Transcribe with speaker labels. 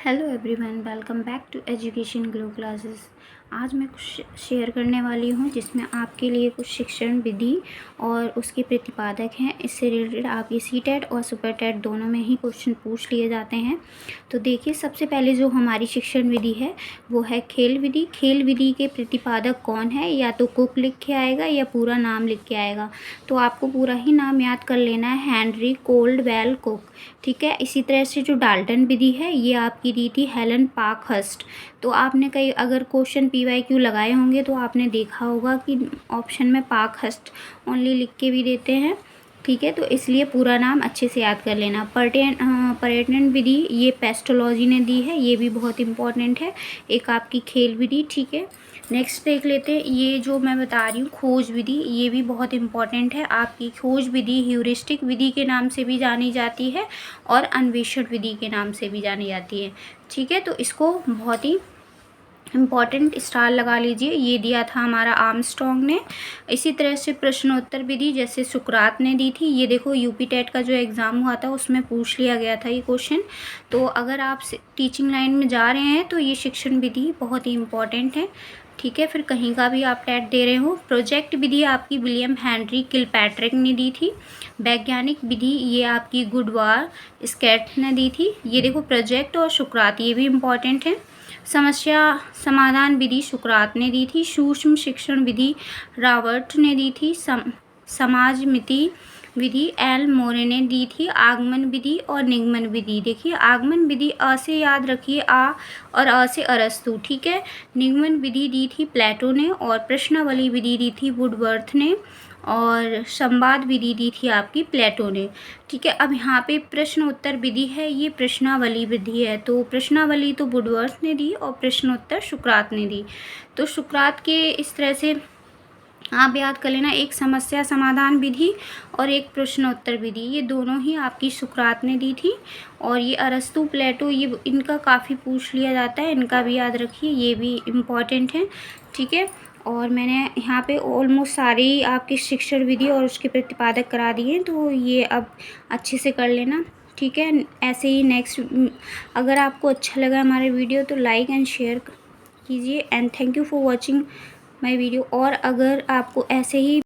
Speaker 1: Hello everyone, welcome back to education grow classes. आज मैं कुछ शेयर करने वाली हूँ जिसमें आपके लिए कुछ शिक्षण विधि और उसके प्रतिपादक हैं। इससे रिलेटेड आपकी सीटेट और सुपर टेट दोनों में ही क्वेश्चन पूछ लिए जाते हैं। तो देखिए, सबसे पहले जो हमारी शिक्षण विधि है वो है खेल विधि। खेल विधि के प्रतिपादक कौन है? या तो कुक लिख के आएगा या पूरा नाम लिख के आएगा। तो आपको पूरा ही नाम याद कर लेना है, हेनरी कोल्डवेल कुक। ठीक है। इसी तरह से जो डाल्टन विधि है ये आपकी दी थी हेलन पार्कहर्स्ट। तो आपने कई अगर क्वेश्चन PYQ लगाए होंगे तो आपने देखा होगा कि ऑप्शन में पार्कहर्स्ट ओनली लिख के भी देते हैं। ठीक है, तो इसलिए पूरा नाम अच्छे से याद कर लेना। पर्यटन विधि ये पेस्टोलॉजी ने दी है, ये भी बहुत इंपॉर्टेंट है। एक आपकी खेल विधि। ठीक है, नेक्स्ट देख लेते हैं। ये जो मैं बता रही हूँ खोज विधि, ये भी बहुत इंपॉर्टेंट है। आपकी खोज विधि ह्यूरिस्टिक विधि के नाम से भी जानी जाती है और अन्वेषण विधि के नाम से भी जानी जाती है। ठीक है, तो इसको बहुत ही इम्पॉर्टेंट स्टार लगा लीजिए। ये दिया था हमारा आर्मस्ट्रॉन्ग ने। इसी तरह से प्रश्नोत्तर विधि जैसे सुकरात ने दी थी। ये देखो, यूपी टेट का जो एग्ज़ाम हुआ था उसमें पूछ लिया गया था ये क्वेश्चन। तो अगर आप टीचिंग लाइन में जा रहे हैं तो ये शिक्षण विधि बहुत ही इम्पॉर्टेंट है। ठीक है, फिर कहीं का भी आप टेट दे रहे हो। प्रोजेक्ट विधि आपकी विलियम हेनरी किलपैट्रिक ने दी थी। वैज्ञानिक विधि ये आपकी गुडवार स्कैट ने दी थी। ये देखो, प्रोजेक्ट और सुकरात ये भी इम्पॉर्टेंट है। समस्या समाधान विधि सुकरात ने दी थी। सूक्ष्म शिक्षण विधि रॉबर्ट ने दी थी। समाज मिति विधि एल मोरे ने दी थी। आगमन विधि और निगमन विधि, देखिए आगमन विधि अ से याद रखिए, आ और अ से अरस्तु। ठीक है, निगमन विधि दी थी प्लेटो ने और प्रश्नावली विधि दी थी वुडवर्थ ने और संवाद विधि दी थी आपकी प्लेटो ने। ठीक है, अब यहाँ पे प्रश्नोत्तर विधि है, ये प्रश्नावली विधि है। तो प्रश्नावली तो वुडवर्थ ने दी और प्रश्नोत्तर सुकरात ने दी। तो सुकरात के इस तरह से आप याद कर लेना, एक समस्या समाधान विधि और एक प्रश्नोत्तर विधि, ये दोनों ही आपकी सुकरात ने दी थी। और ये अरस्तु प्लेटो ये इनका काफ़ी पूछ लिया जाता है, इनका भी याद रखिए, ये भी इम्पॉर्टेंट है। ठीक है, और मैंने यहाँ पे ऑलमोस्ट सारी आपकी शिक्षण विधि और उसके प्रतिपादक करा दिए हैं, तो ये अब अच्छे से कर लेना। ठीक है, ऐसे ही नेक्स्ट अगर आपको अच्छा लगा हमारे वीडियो तो लाइक एंड शेयर कीजिए। And thank you for watching my video. और अगर आपको ऐसे ही